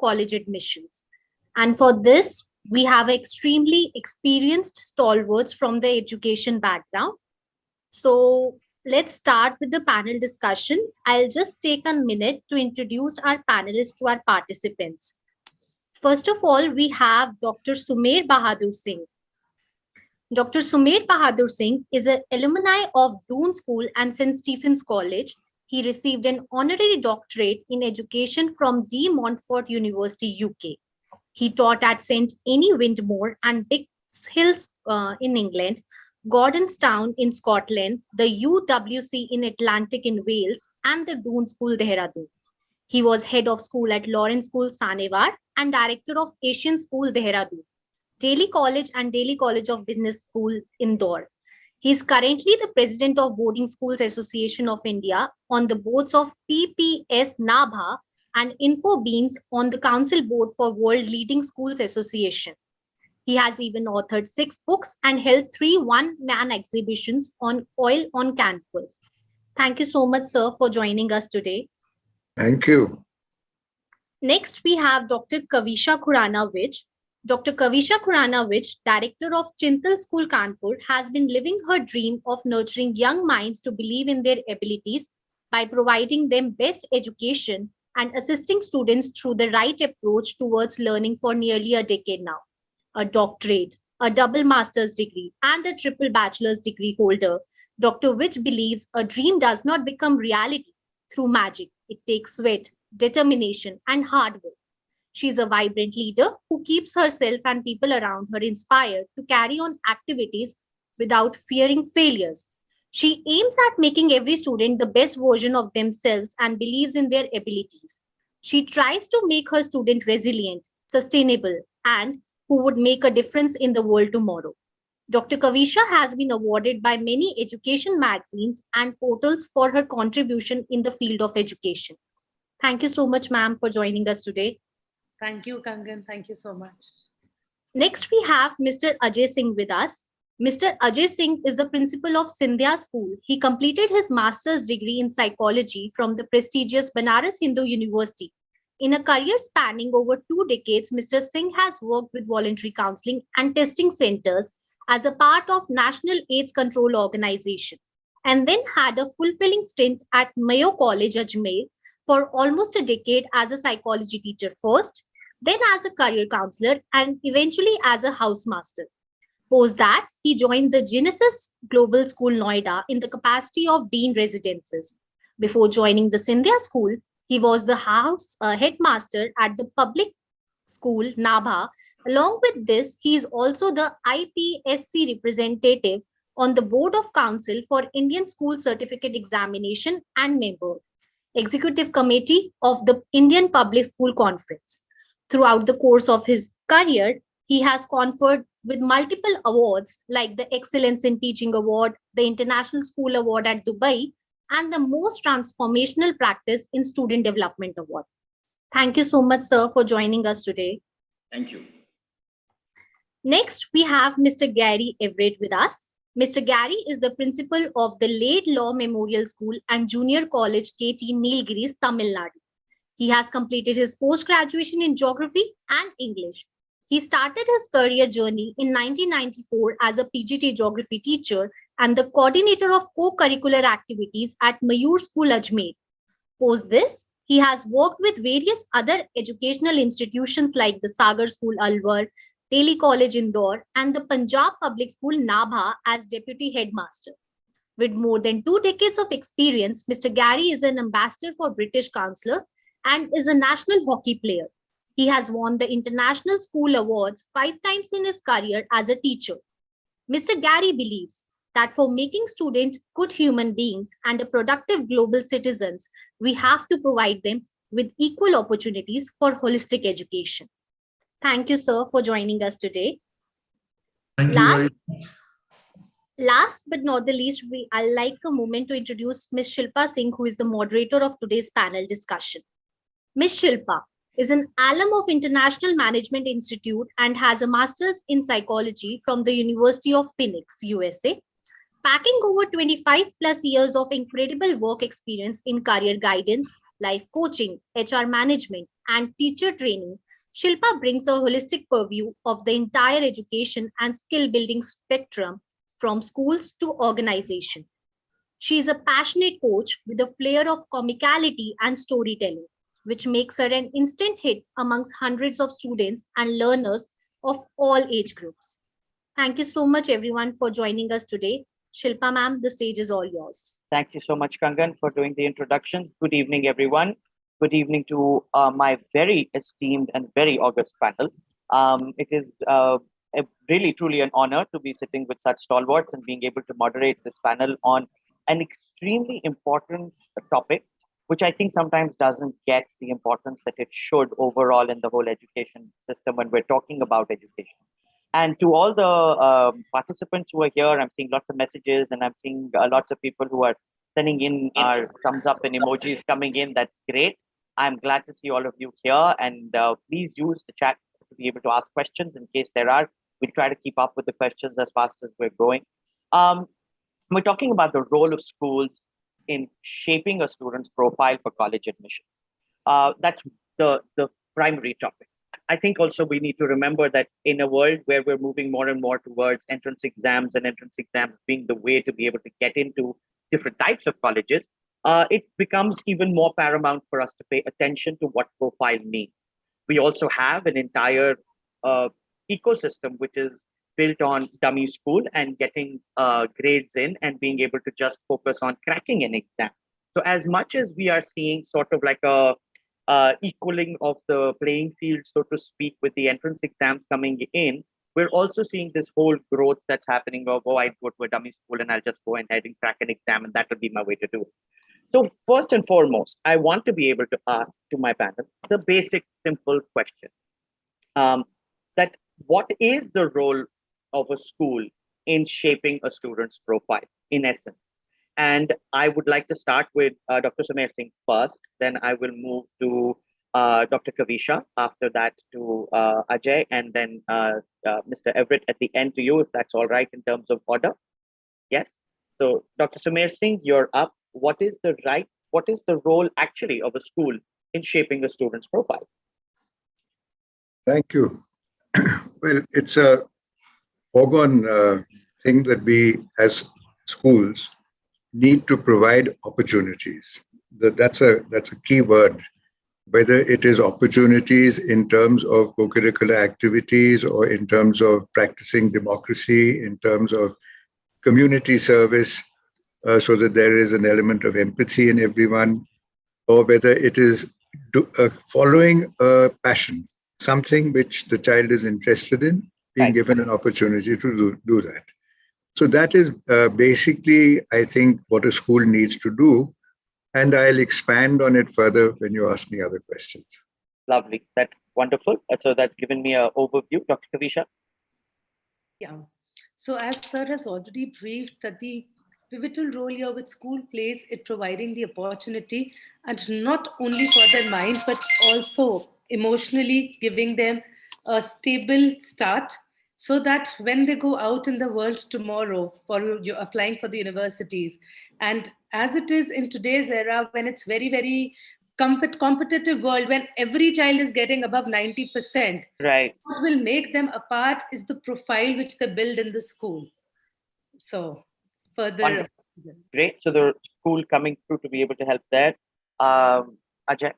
college admissions. And for this, we have extremely experienced stalwarts from the education background. So let's start with the panel discussion. I'll just take a minute to introduce our panelists to our participants. First of all, we have Dr. Sumer Bahadur Singh. Dr. Sumer Bahadur Singh is an alumni of Doon School and St. Stephen's College. He received an honorary doctorate in education from De Montfort University, UK. He taught at St. Annie Windmore and Bix Hills in England, Gordonstown in Scotland, the UWC in Atlantic in Wales, and the Doon School, Dehradun. He was head of school at Lawrence School, Sanevar, and director of Asian School, Dehradun, Delhi College and Delhi College of Business School, Indore. He is currently the president of Boarding Schools Association of India, on the boards of PPS Nabha and InfoBeans on the Council Board for World Leading Schools Association. He has even authored 6 books and held 3 one-man exhibitions on oil on campus. Thank you so much, sir, for joining us today. Thank you. Next, we have Dr. Kavisha Khurana-Vich. Dr. Kavisha Khurana-Vich, director of Chintal School, Kanpur, has been living her dream of nurturing young minds to believe in their abilities by providing them best education and assisting students through the right approach towards learning for nearly a decade now. A doctorate, a double master's degree, and a triple bachelor's degree holder, Dr. Vich believes a dream does not become reality through magic. It takes sweat, determination, and hard work. She is a vibrant leader who keeps herself and people around her inspired to carry on activities without fearing failures. She aims at making every student the best version of themselves and believes in their abilities. She tries to make her student resilient, sustainable, and who would make a difference in the world tomorrow. Dr. Kavisha has been awarded by many education magazines and portals for her contribution in the field of education. Thank you so much, ma'am, for joining us today. Thank you, Kangan. Thank you so much. Next, we have Mr. Ajay Singh with us. Mr. Ajay Singh is the principal of Sindhya School. He completed his master's degree in psychology from the prestigious Banaras Hindu University. In a career spanning over 2 decades, Mr. Singh has worked with voluntary counseling and testing centers as a part of National AIDS Control Organization, and then had a fulfilling stint at Mayo College, Ajmer, for almost a decade as a psychology teacher first, then as a career counselor, and eventually as a housemaster. Post that, he joined the Genesis Global School, Noida, in the capacity of Dean Residences. Before joining the Sindhya School, he was the headmaster at the public school, Nabha. Along with this, he is also the IPSC representative on the Board of Council for Indian School Certificate Examination and member, Executive Committee of the Indian Public School Conference. Throughout the course of his career, he has conferred with multiple awards like the Excellence in Teaching Award, the International School Award at Dubai, and the Most Transformational Practice in Student Development Award. Thank you so much, sir, for joining us today. Thank you. Next, we have Mr. Gary Everett with us. Mr. Gary is the principal of the Laid Law Memorial School and Junior College, KT Nilgiris, Tamil Nadu. He has completed his post-graduation in geography and English. He started his career journey in 1994 as a PGT geography teacher and the coordinator of co-curricular activities at Mayur School, Ajmer. Post this, he has worked with various other educational institutions like the Sagar School, Alwar, Delhi College, Indore, and the Punjab Public School, Nabha, as deputy headmaster. With more than 2 decades of experience, Mr. Gary is an ambassador for British Council and is a national hockey player. He has won the International School Awards 5 times in his career as a teacher. Mr. Gary believes that for making students good human beings and a productive global citizens, we have to provide them with equal opportunities for holistic education. Thank you, sir, for joining us today. Thank you very much. Last but not the least, I'd like a moment to introduce Ms. Shilpa Singh, who is the moderator of today's panel discussion. Ms. Shilpa is an alum of International Management Institute and has a master's in psychology from the University of Phoenix, USA, packing over 25 plus years of incredible work experience in career guidance, life coaching, HR management, and teacher training, Shilpa brings a holistic purview of the entire education and skill building spectrum from schools to organization. She is a passionate coach with a flair of comicality and storytelling, which makes her an instant hit amongst hundreds of students and learners of all age groups. Thank you so much, everyone, for joining us today. Shilpa ma'am, the stage is all yours. Thank you so much, Kangan, for doing the introduction. Good evening, everyone. Good evening to my very esteemed and very august panel. It is really, truly an honor to be sitting with such stalwarts and being able to moderate this panel on an extremely important topic, which I think sometimes doesn't get the importance that it should overall in the whole education system when we're talking about education. And to all the participants who are here, I'm seeing lots of messages and I'm seeing lots of people who are sending in our thumbs up and emojis coming in. That's great. I'm glad to see all of you here, and please use the chat to be able to ask questions in case there are. We'll try to keep up with the questions as fast as we're going. We're talking about the role of schools in shaping a student's profile for college admission. That's the primary topic. I think also we need to remember that in a world where we're moving more and more towards entrance exams and entrance exams being the way to be able to get into different types of colleges, it becomes even more paramount for us to pay attention to what profile means. We also have an entire ecosystem which is built on dummy school and getting grades in and being able to just focus on cracking an exam. So as much as we are seeing sort of like a equaling of the playing field, so to speak, with the entrance exams coming in, we're also seeing this whole growth that's happening of, oh, I go to a dummy school and I'll just go ahead and crack an exam and that will be my way to do it. So first and foremost, I want to be able to ask to my panel the basic, simple question. That what is the role of a school in shaping a student's profile, in essence? And I would like to start with Dr. Sumer Singh first, then I will move to Dr. Kavisha, after that to Ajay, and then Mr. Everett at the end to you, if that's all right in terms of order. Yes. So Dr. Sumer Singh, you're up. What is the role actually of a school in shaping a student's profile? Thank you. Well, it's a foregone thing that we as schools need to provide opportunities. That's a key word, whether it is opportunities in terms of co-curricular activities or in terms of practicing democracy, in terms of community service, so that there is an element of empathy in everyone, or whether it is following a passion, something which the child is interested in, being given an opportunity to do that. So that is basically, I think, what a school needs to do. And I'll expand on it further when you ask me other questions. Lovely. That's wonderful. So that's given me an overview. Dr. Kavisha? Yeah. So as sir has already briefed that the pivotal role here which school plays in providing the opportunity, and not only for their mind, but also emotionally giving them a stable start, so that when they go out in the world tomorrow for applying for the universities, and as it is in today's era when it's very, very competitive world, when every child is getting above 90%, right, what will make them apart is the profile which they build in the school. So further. Wonderful. Great. So the school coming through to be able to help there. Ajay?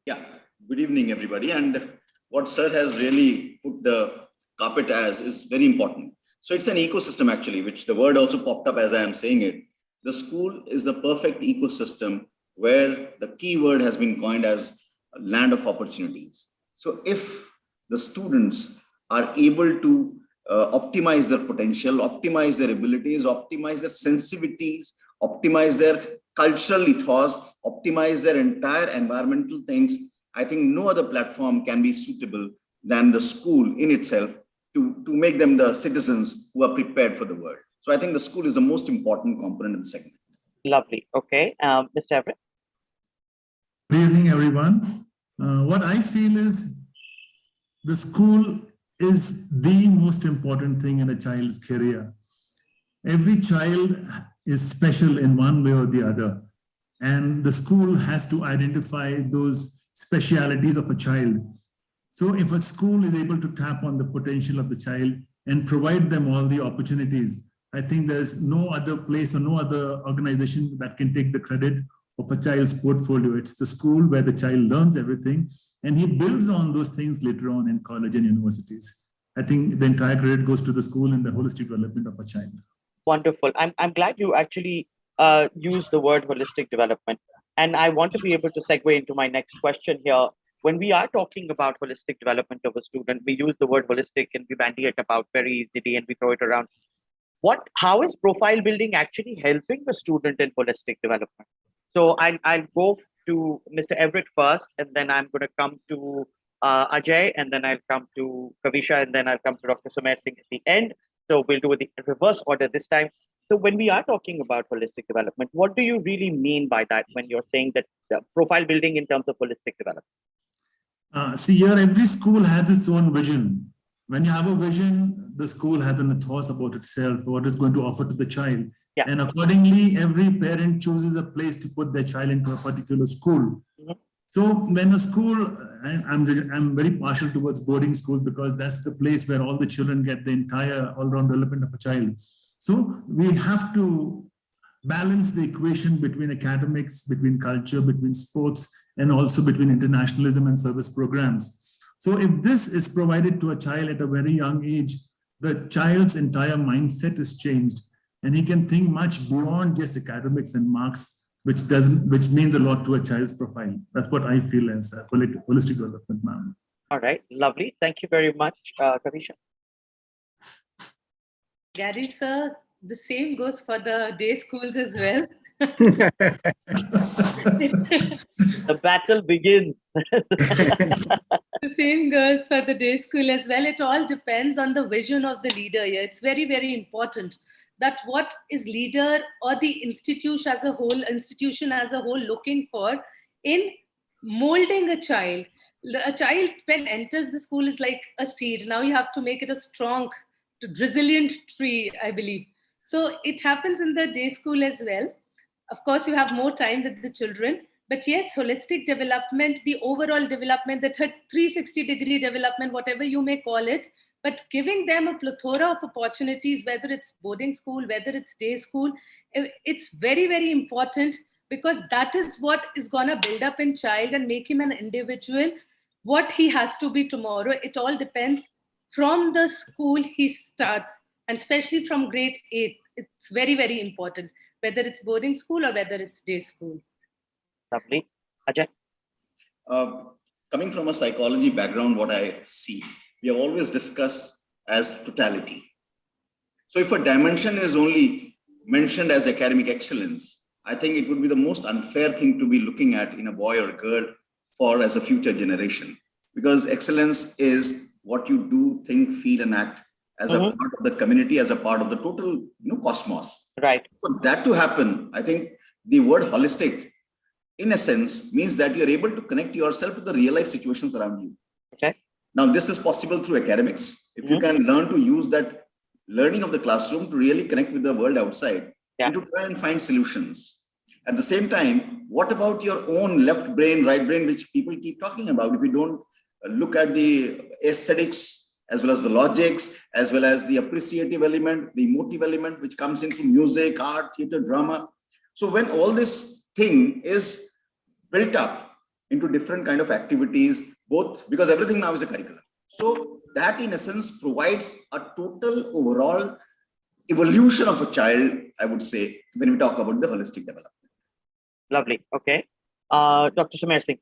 Yeah, good evening, everybody. And what sir has really put the carpet as is very important. So it's an ecosystem actually, which the word also popped up as I am saying it. The school is the perfect ecosystem where the key word has been coined as a land of opportunities. So if the students are able to optimize their potential, optimize their abilities, optimize their sensitivities, optimize their cultural ethos, optimize their entire environmental things, I think no other platform can be suitable than the school in itself to make them the citizens who are prepared for the world. So I think the school is the most important component in the segment. Lovely. Okay. Mr. Everett? Good evening, everyone. What I feel is the school is the most important thing in a child's career. Every child is special in one way or the other. and the school has to identify those specialities of a child. So if a school is able to tap on the potential of the child and provide them all the opportunities, I think there's no other place or no other organization that can take the credit of a child's portfolio. It's the school where the child learns everything and he builds on those things later on in college and universities. I think the entire credit goes to the school and the holistic development of a child. Wonderful. I'm glad you actually used the word holistic development. And I want to be able to segue into my next question here. When we are talking about holistic development of a student, we use the word holistic and we bandy it about very easily and we throw it around. How is profile building actually helping the student in holistic development? So I'll go to Mr. Everett first, and then I'm going to come to Ajay, and then I'll come to Kavisha, and then I'll come to Dr. Sumer Singh at the end. So we'll do it in reverse order this time. So when we are talking about holistic development, what do you really mean by that when you're saying that profile building in terms of holistic development? See, here every school has its own vision. When you have a vision, the school has an ethos about itself, what it's going to offer to the child. Yeah. And accordingly, every parent chooses a place to put their child into a particular school. Mm-hmm. So when a school, I'm very partial towards boarding school because that's the place where all the children get the entire all-round development of a child. So we have to balance the equation between academics, between culture, between sports, and also between internationalism and service programs. So if this is provided to a child at a very young age, the child's entire mindset is changed and he can think much beyond just academics and marks, which means a lot to a child's profile. That's what I feel as a holistic development, ma'am. All right, lovely. Thank you very much, Kavisha. Gary, sir, the same goes for the day schools as well. The battle begins. The same goes for the day school as well. It all depends on the vision of the leader here. It's very, very important that what is leader or the institution as a whole looking for in molding a child. A child when enters the school is like a seed. Now you have to make it a strong, resilient tree, I believe. So it happens in the day school as well. Of course, you have more time with the children. But yes, holistic development, the overall development, the 360-degree development, whatever you may call it, but giving them a plethora of opportunities, whether it's boarding school, whether it's day school, it's very, very important because that is what is going to build up in child and make him an individual, what he has to be tomorrow. It all depends from the school he starts, and especially from grade 8. It's very, very important, whether it's boarding school or whether it's day school. Lovely. Ajay? Coming from a psychology background, what I see, we have always discussed as totality. So if a dimension is only mentioned as academic excellence, I think it would be the most unfair thing to be looking at in a boy or a girl for as a future generation. Because excellence is what you do, think, feel, and act as a part of the community, as a part of the total cosmos. Right. For that to happen, I think the word holistic, in a sense, means that you're able to connect yourself to the real life situations around you. Okay. Now, this is possible through academics. If you can learn to use that learning of the classroom to really connect with the world outside and to try and find solutions. At the same time, what about your own left brain, right brain, which people keep talking about? If you don't look at the aesthetics, as well as the logics, as well as the appreciative element, the emotive element, which comes in through music, art, theater, drama. So when all this thing is built up into different kind of activities, both because everything now is a curriculum. So that in essence provides a total overall evolution of a child, I would say, when we talk about the holistic development. Lovely. Okay. Dr. Sumer Singh.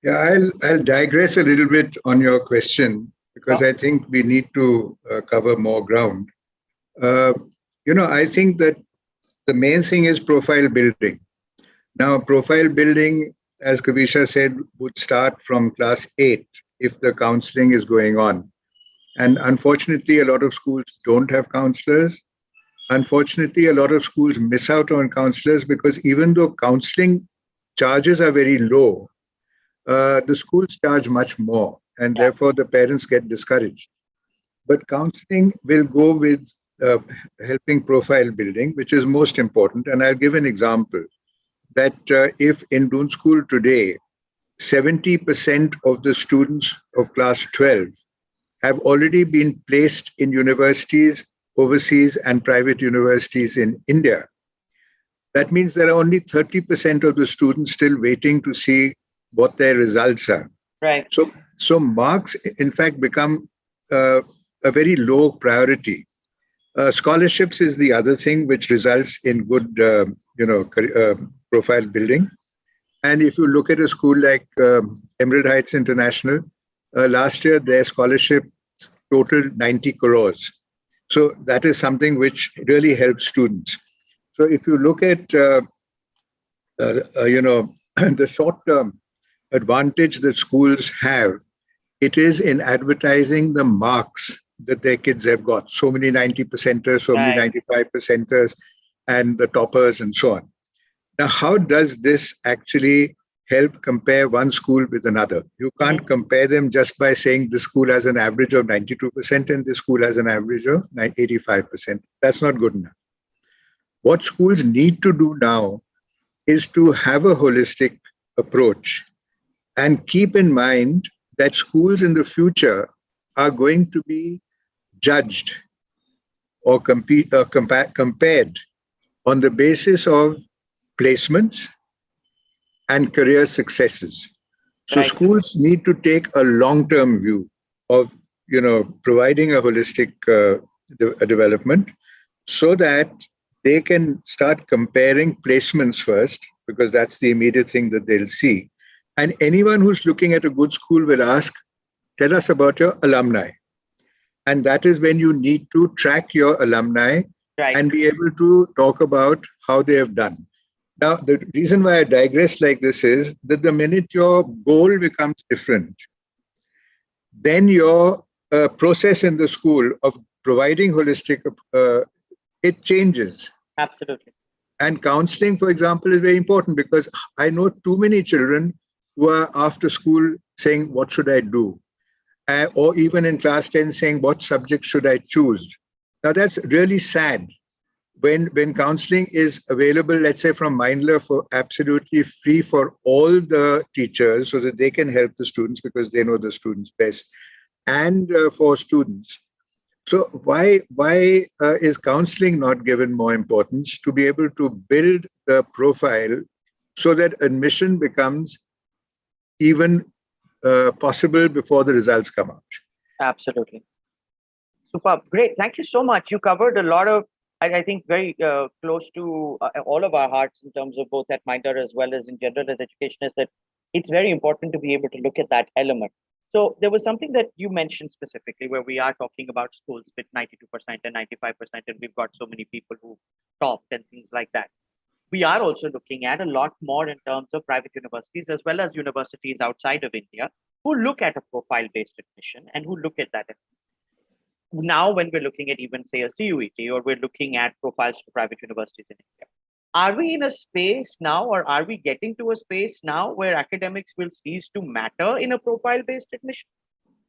Yeah, I'll digress a little bit on your question because I think we need to cover more ground. I think that the main thing is profile building. Now, profile building, as Kavisha said, would start from class 8 if the counseling is going on. And unfortunately, a lot of schools don't have counselors. Unfortunately, a lot of schools miss out on counselors because even though counseling charges are very low, the schools charge much more, and therefore the parents get discouraged. But counseling will go with helping profile building, which is most important. And I'll give an example that if in Doon School today, 70% of the students of class 12 have already been placed in universities overseas and private universities in India. That means there are only 30% of the students still waiting to see what their results are. Right. So marks, in fact, become a very low priority. Scholarships is the other thing which results in good, profile building. And if you look at a school like Emerald Heights International, last year their scholarship totaled 90 crores. So that is something which really helps students. So if you look at, the short-term advantage that schools have, it is in advertising the marks that their kids have got. So many 90%ers, so many 95%ers, and the toppers and so on. Now, how does this actually help compare one school with another? You can't compare them just by saying this school has an average of 92% and this school has an average of 85%. That's not good enough. What schools need to do now is to have a holistic approach and keep in mind that schools in the future are going to be judged or compared on the basis of placements and career successes. So schools need to take a long-term view of, providing a holistic development so that they can start comparing placements first, because that's the immediate thing that they'll see. And anyone who's looking at a good school will ask, tell us about your alumni. And that is when you need to track your alumni and be able to talk about how they have done. Now, the reason why I digress like this is that the minute your goal becomes different, then your process in the school of providing holistic, it changes. Absolutely. And counseling, for example, is very important, because I know too many children who are after school saying, what should I do? Or even in class 10 saying, what subject should I choose? Now, that's really sad. When counseling is available, let's say from Mindler, for absolutely free for all the teachers so that they can help the students because they know the students best, and for students. So why is counseling not given more importance to be able to build the profile so that admission becomes even possible before the results come out? Absolutely. Super. Great. Thank you so much. You covered a lot of, I think, very close to all of our hearts in terms of both at Mindler as well as in general as education, is that it's very important to be able to look at that element. So there was something that you mentioned specifically where we are talking about schools with 92% and 95%, and we've got so many people who topped and things like that. We are also looking at a lot more in terms of private universities as well as universities outside of India who look at a profile-based admission and who look at that. Now, when we're looking at even, say, a CUET, or we're looking at profiles for private universities in India, are we in a space now, or are we getting to a space now where academics will cease to matter in a profile-based admission?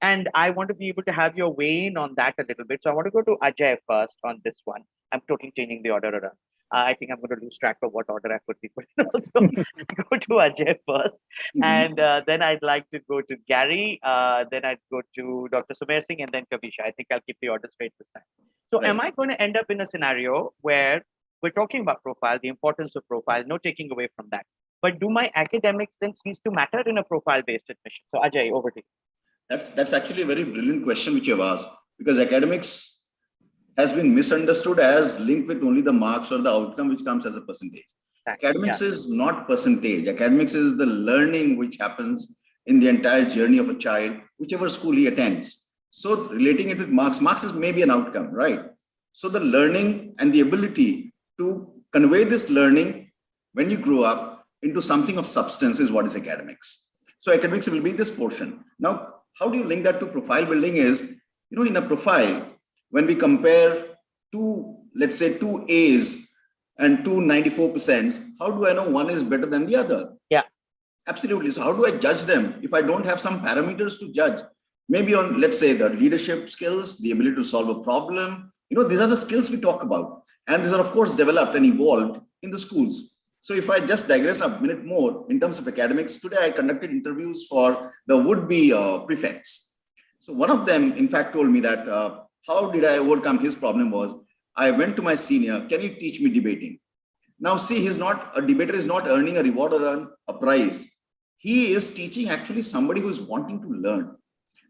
And I want to be able to have your weigh in on that a little bit. So I want to go to Ajay first on this one. I'm totally changing the order around. I think I'm going to lose track of what order I put people in. So go to Ajay first. And then I'd like to go to Gary. Then I'd go to Dr. Sumer Singh and then Kavisha. I think I'll keep the order straight this time. So am I going to end up in a scenario where we're talking about profile, the importance of profile, no taking away from that. But do my academics then cease to matter in a profile-based admission? So Ajay, over to you. That's actually a very brilliant question which you have asked, because academics has been misunderstood as linked with only the marks or the outcome which comes as a percentage. Academics is not percentage. Academics is the learning which happens in the entire journey of a child, whichever school he attends. So relating it with marks is maybe an outcome, right? So the learning and the ability to convey this learning when you grow up into something of substance is what is academics. So academics will be this portion. Now, how do you link that to profile building is, in a profile, when we compare let's say two A's and two 94%, how do I know one is better than the other? Yeah. Absolutely. So how do I judge them if I don't have some parameters to judge? Maybe on, let's say, the leadership skills, the ability to solve a problem. These are the skills we talk about. And these are, of course, developed and evolved in the schools. So if I just digress a minute more in terms of academics, today I conducted interviews for the would-be prefects. So one of them, in fact, told me that how did I overcome his problem was, I went to my senior, can you teach me debating? Now see, he's not, a debater is not earning a reward or a prize. He is teaching actually somebody who is wanting to learn.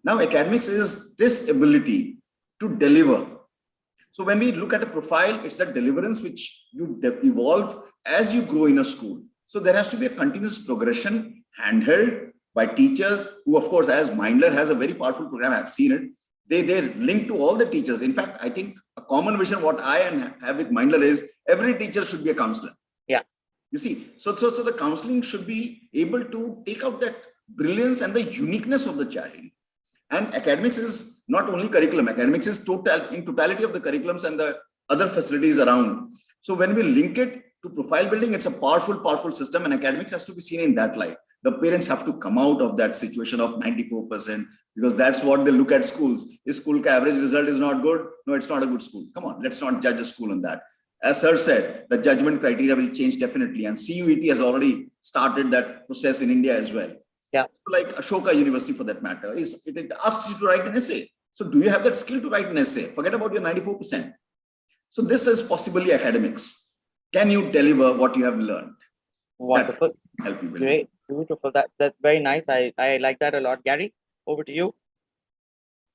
Now academics is this ability to deliver. So when we look at a profile, it's a deliverance which you evolve as you grow in a school. So there has to be a continuous progression handheld by teachers who, of course, as Mindler has a very powerful program, I've seen it. They're linked to all the teachers. In fact, I think a common vision what I have with Mindler is every teacher should be a counselor. Yeah. You see, so the counseling should be able to take out that brilliance and the uniqueness of the child. And academics is not only curriculum, academics is totality of the curriculums and the other facilities around. So when we link it to profile building, it's a powerful system, and academics has to be seen in that light. The parents have to come out of that situation of 94%, because that's what they look at schools. Is school average result is not good? No, it's not a good school. Come on, let's not judge a school on that. As sir said, the judgment criteria will change definitely, and CUET has already started that process in India as well. Yeah. Like Ashoka University for that matter, it asks you to write an essay. So do you have that skill to write an essay? Forget about your 94%. So this is possibly academics. Can you deliver what you have learned? Wonderful. Help you build. Great. Beautiful. That's very nice. I like that a lot. Gary, over to you.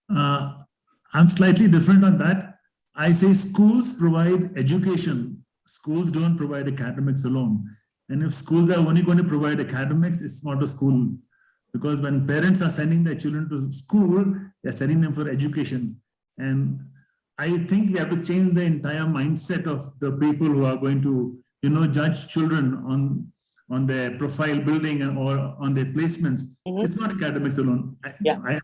I'm slightly different on that. I say schools provide education. Schools don't provide academics alone. And if schools are only going to provide academics, it's not a school. Because when parents are sending their children to school, they're sending them for education. And I think we have to change the entire mindset of the people who are going to, judge children on their profile building or on their placements. Mm-hmm. It's not academics alone.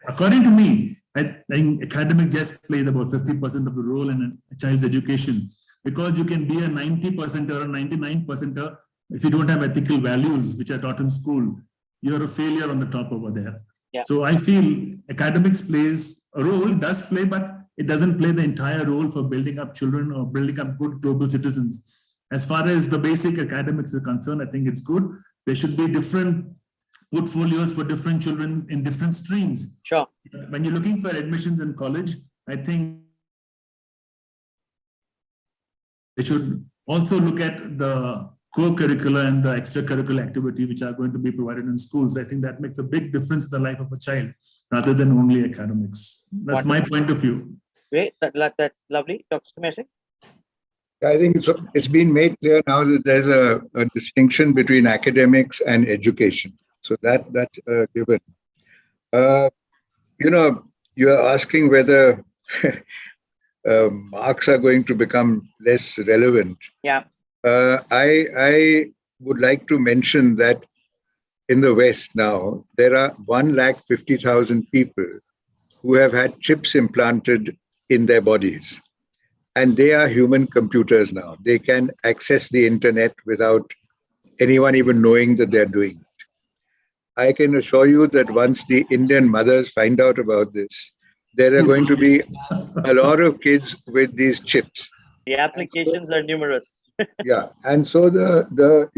According to me, I think academic just plays about 50% of the role in a child's education, because you can be a 90% or a 99% if you don't have ethical values which are taught in school. You're a failure on the top over there. Yeah. So I feel academics plays a role, does play, but it doesn't play the entire role for building up children or building up good global citizens. As far as the basic academics are concerned, I think it's good. There should be different portfolios for different children in different streams. Sure. When you're looking for admissions in college, I think they should also look at the co-curricular and the extracurricular activity which are going to be provided in schools. I think that makes a big difference in the life of a child rather than only academics. That's my point of view. Great. That's lovely. Dr. Sumesing? I think it's been made clear now that there's a distinction between academics and education. So that's given. You're asking whether marks are going to become less relevant. Yeah. I would like to mention that in the West now, there are 150,000 people who have had chips implanted in their bodies. And they are human computers now. They can access the internet without anyone even knowing that they're doing it. I can assure you that once the Indian mothers find out about this, there are going to be a lot of kids with these chips. The applications are numerous. Yeah, and so the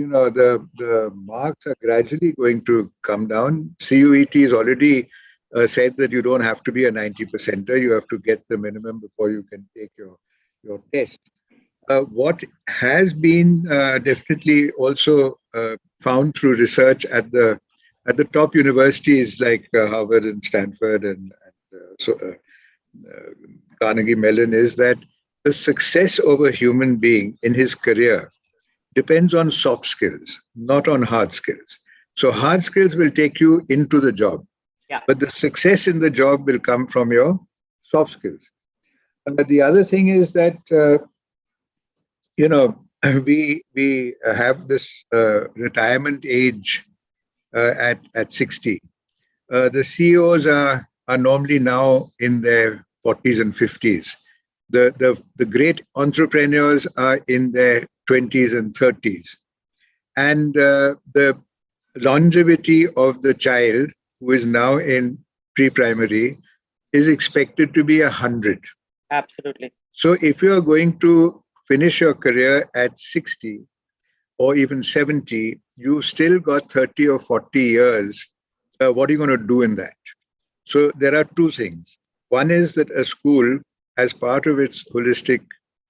marks are gradually going to come down. CUET has already said that you don't have to be a 90%er. You have to get the minimum before you can take your test. What has been definitely also found through research at the top universities like Harvard and Stanford and Carnegie Mellon is that the success of a human being in his career depends on soft skills, not on hard skills. So hard skills will take you into the job, but the success in the job will come from your soft skills. The other thing is that, we have this retirement age at 60. The CEOs are normally now in their 40s and 50s. The great entrepreneurs are in their 20s and 30s. And the longevity of the child who is now in pre-primary is expected to be 100. Absolutely. So if you are going to finish your career at 60, or even 70, you've still got 30 or 40 years. What are you going to do in that? So there are two things. One is that a school, as part of its holistic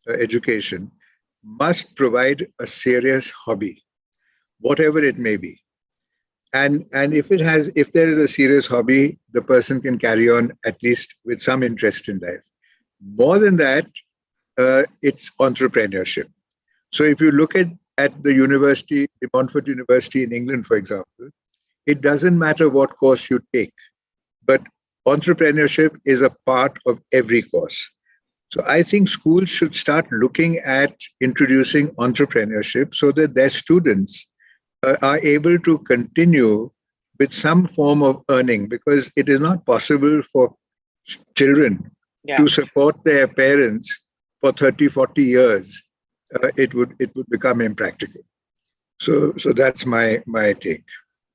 education, must provide a serious hobby, whatever it may be. And if there is a serious hobby, the person can carry on at least with some interest in life. More than that, it's entrepreneurship. So if you look at the university, the Montfort University in England, for example, it doesn't matter what course you take, but entrepreneurship is a part of every course. So I think schools should start looking at introducing entrepreneurship so that their students are able to continue with some form of earning, because it is not possible for children to support their parents for 30, 40 years. It would become impractical. So that's my take.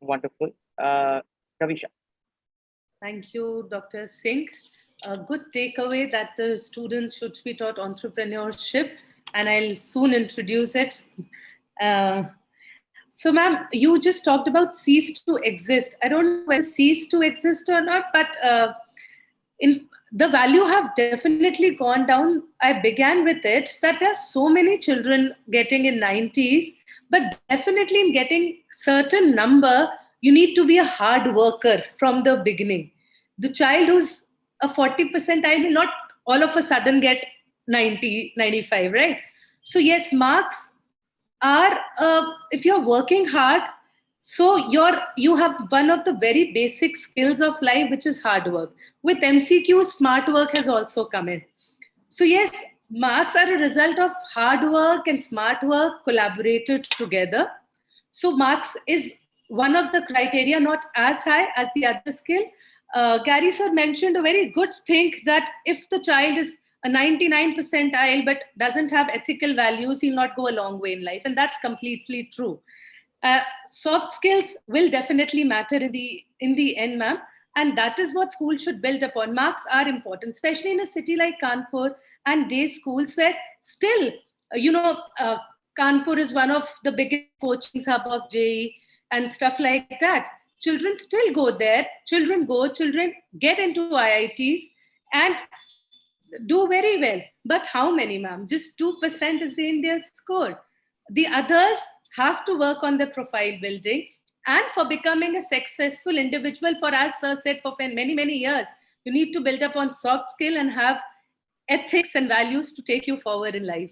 Wonderful. Kavisha. Thank you, Dr. Singh. A good takeaway that the students should be taught entrepreneurship, and I'll soon introduce it. So, ma'am, you just talked about cease to exist. I don't know whether cease to exist or not, but in the value have definitely gone down. I began with it that there are so many children getting in 90s, but definitely in getting certain number, you need to be a hard worker from the beginning. The child who's a 40% I will not all of a sudden get 90, 95, right? So yes, marks are, if you're working hard, so you have one of the very basic skills of life, which is hard work. With MCQ, smart work has also come in. So yes, marks are a result of hard work and smart work collaborated together. So marks is one of the criteria, not as high as the other skill. Gary sir mentioned a very good thing that if the child is a 99 percentile but doesn't have ethical values, he'll not go a long way in life. And that's completely true. Soft skills will definitely matter in the end, ma'am. And that is what schools should build upon. Marks are important, especially in a city like Kanpur and day schools where still, Kanpur is one of the biggest coaching hub of JEE and stuff like that. Children still go there. Children get into IITs and do very well. But how many, ma'am? Just 2% is the Indian score. The others have to work on their profile building. And for becoming a successful individual, for as sir said, for many, many years, you need to build up on soft skill and have ethics and values to take you forward in life.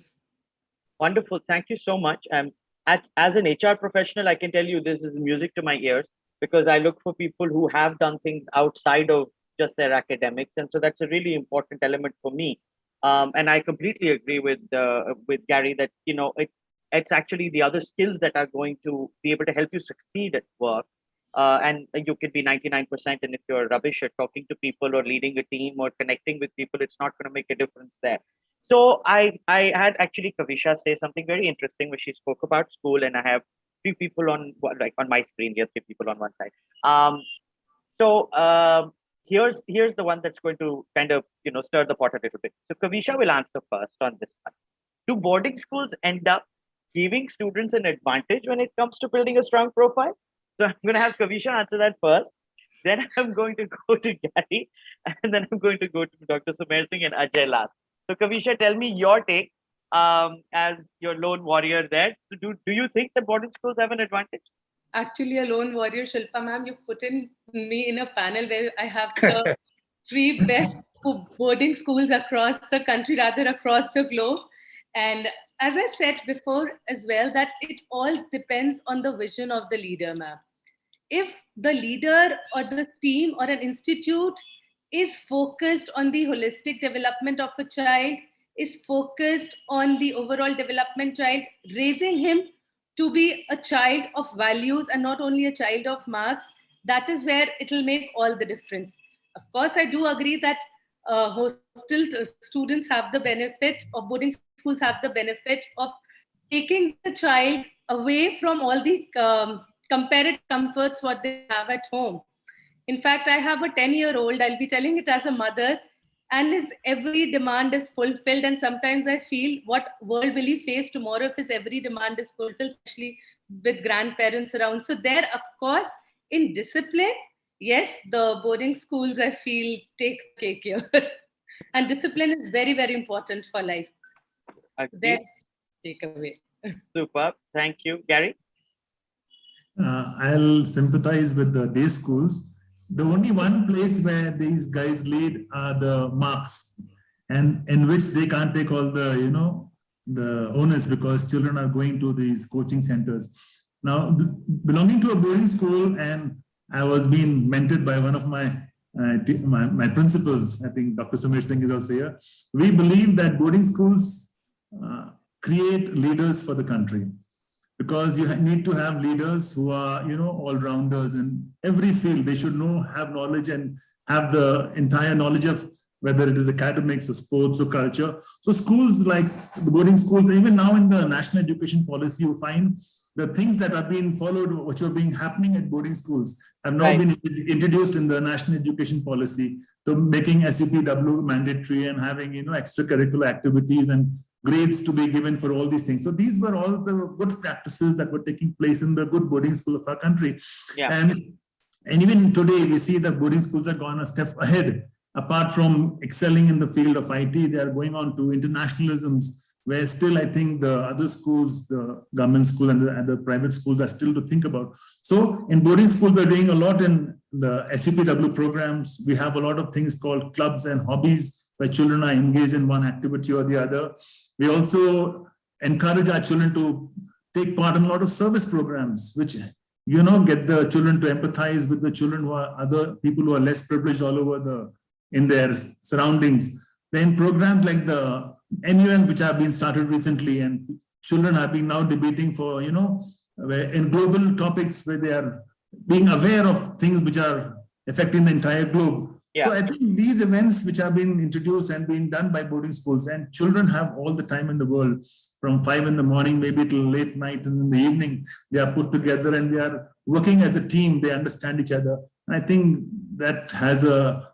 Wonderful. Thank you so much. As an HR professional, I can tell you this is music to my ears, because I look for people who have done things outside of just their academics. And so that's a really important element for me. And I completely agree with Gary that, it's actually the other skills that are going to be able to help you succeed at work. And you can be 99%. And if you're rubbish at talking to people or leading a team or connecting with people, it's not going to make a difference there. So I had actually Kavisha say something very interesting when she spoke about school, and I have three people on my screen here, three people on one side. Here's the one that's going to kind of stir the pot a little bit. So Kavisha will answer first on this one. Do boarding schools end up giving students an advantage when it comes to building a strong profile? So I'm going to have Kavisha answer that first. Then I'm going to go to Gary, and then I'm going to go to Dr. Sumer Singh and Ajay last. So Kavisha, tell me your take as your lone warrior there. So do you think that boarding schools have an advantage? Actually, a lone warrior, Shilpa ma'am, you've put me in a panel where I have the three best boarding schools across the country, rather across the globe. And as I said before as well, that it all depends on the vision of the leader, ma'am. If the leader or the team or an institute is focused on the holistic development of a child, is focused on the overall development child, raising him to be a child of values and not only a child of marks, that is where it will make all the difference. Of course, I do agree that hostel students have the benefit, or boarding schools have the benefit of taking the child away from all the comparative comforts what they have at home. In fact, I have a 10-year-old, I'll be telling it as a mother. and his every demand is fulfilled. And sometimes I feel, what world will he face tomorrow if his every demand is fulfilled, especially with grandparents around? So there, of course, in discipline, yes, the boarding schools, I feel, take the cake here. And discipline is very, very important for life. So that takeaway. Super. Thank you. Gary? I'll sympathize with the day schools. The only one place where these guys lead are the marks, and in which they can't take all the, the onus, because children are going to these coaching centers. Now, belonging to a boarding school, and I was being mentored by one of my principals, I think Dr. Sumir Singh is also here. We believe that boarding schools create leaders for the country, because you need to have leaders who are, all-rounders in every field. They should have knowledge and have the entire knowledge of whether it is academics or sports or culture. So schools like the boarding schools, even now in the national education policy, you find the things that are being followed, which are being happening at boarding schools, have now been introduced in the national education policy. So making SUPW mandatory and having, extracurricular activities and grades to be given for all these things. So these were all the good practices that were taking place in the good boarding school of our country. Yeah. And even today, we see that boarding schools have gone a step ahead. Apart from excelling in the field of IT, they are going on to internationalisms, where still I think the other schools, the government school and the private schools, are still to think about. So in boarding schools, we're doing a lot in the SUPW programs. We have a lot of things called clubs and hobbies, where children are engaged in one activity or the other. We also encourage our children to take part in a lot of service programs, which, get the children to empathize with the children who are other people who are less privileged all over in their surroundings. Then programs like the NUN, which have been started recently, and children have been now debating for, where in global topics, where they are being aware of things which are affecting the entire globe. Yeah. So I think these events which have been introduced and being done by boarding schools, and children have all the time in the world, from 5 in the morning, maybe till late night, and in the evening, they are put together and they are working as a team. They understand each other. And I think that has a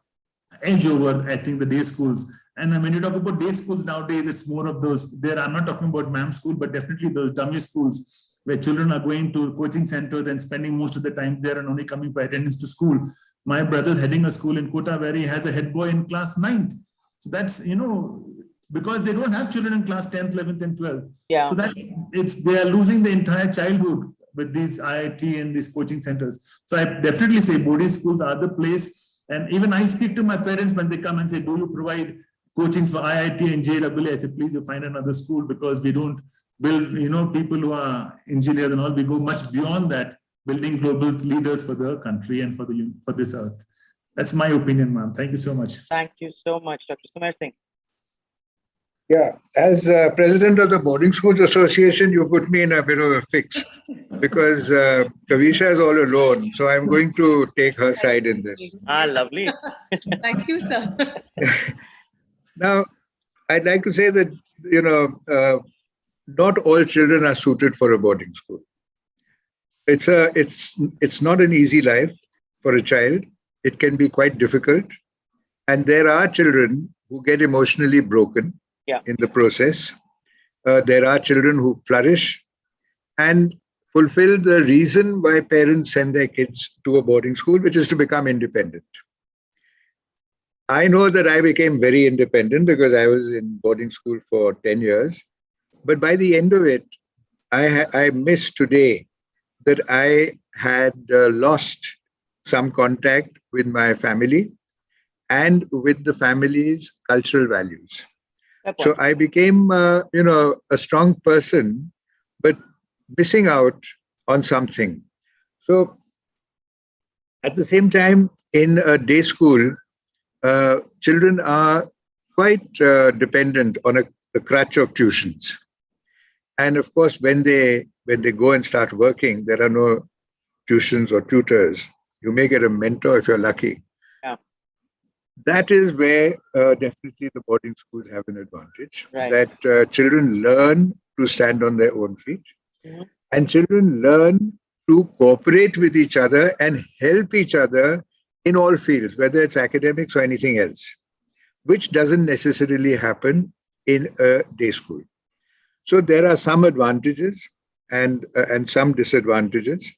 edge over, I think, the day schools. And when you talk about day schools nowadays, it's more of those there. I'm not talking about ma'am school, but definitely those dummy schools where children are going to coaching centers and spending most of the time there and only coming for attendance to school. My brother's heading a school in Kota where he has a head boy in class 9th. So that's, because they don't have children in class 10th, 11th, and 12th. Yeah. So that they are losing the entire childhood with these IIT and these coaching centers. So I definitely say boarding schools are the place. And even I speak to my parents when they come and say, do you provide coachings for IIT and JAA? I say, please, you find another school, because we don't build, people who are engineers and all. We go much beyond that, building global leaders for the country and for this earth. That's my opinion, ma'am. Thank you so much. Thank you so much, Dr. Sumir Singh. Yeah, as president of the Boarding Schools Association, you put me in a bit of a fix, because Kavisha is all alone. So I'm going to take her side in this. Lovely. Thank you, sir. Now, I'd like to say that, not all children are suited for a boarding school. It's not an easy life for a child. It can be quite difficult. And there are children who get emotionally broken in the process. There are children who flourish and fulfill the reason why parents send their kids to a boarding school, which is to become independent. I know that I became very independent because I was in boarding school for 10 years. But by the end of it, I miss today that I had lost some contact with my family and with the family's cultural values. So I became, a strong person, but missing out on something. So at the same time, in a day school, children are quite dependent on the crutch of tuitions. And of course, when they go and start working, there are no tuitions or tutors. You may get a mentor if you're lucky. Yeah. That is where definitely the boarding schools have an advantage. Right. That children learn to stand on their own feet. Mm-hmm. And children learn to cooperate with each other and help each other in all fields, whether it's academics or anything else. which doesn't necessarily happen in a day school. So there are some advantages and some disadvantages.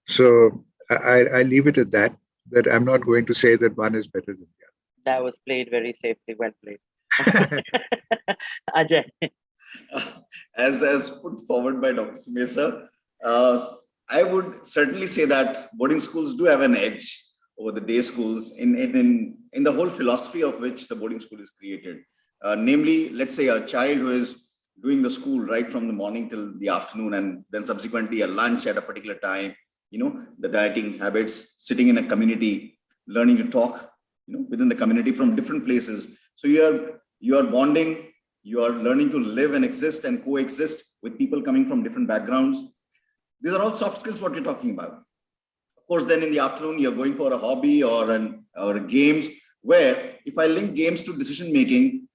So I leave it at that, that I'm not going to say that one is better than the That was played very safely. Well played. Ajay. As put forward by Dr. Sumesa, I would certainly say that boarding schools do have an edge over the day schools in the whole philosophy of which the boarding school is created. Namely, let's say a child who is doing the school right from the morning till the afternoon, and then subsequently a lunch at a particular time, the dieting habits, sitting in a community, learning to talk, within the community from different places. So you are bonding, you are learning to live and exist and coexist with people coming from different backgrounds. These are all soft skills what you're talking about. Of course, then in the afternoon, you're going for a hobby or games, where if I link games to decision making,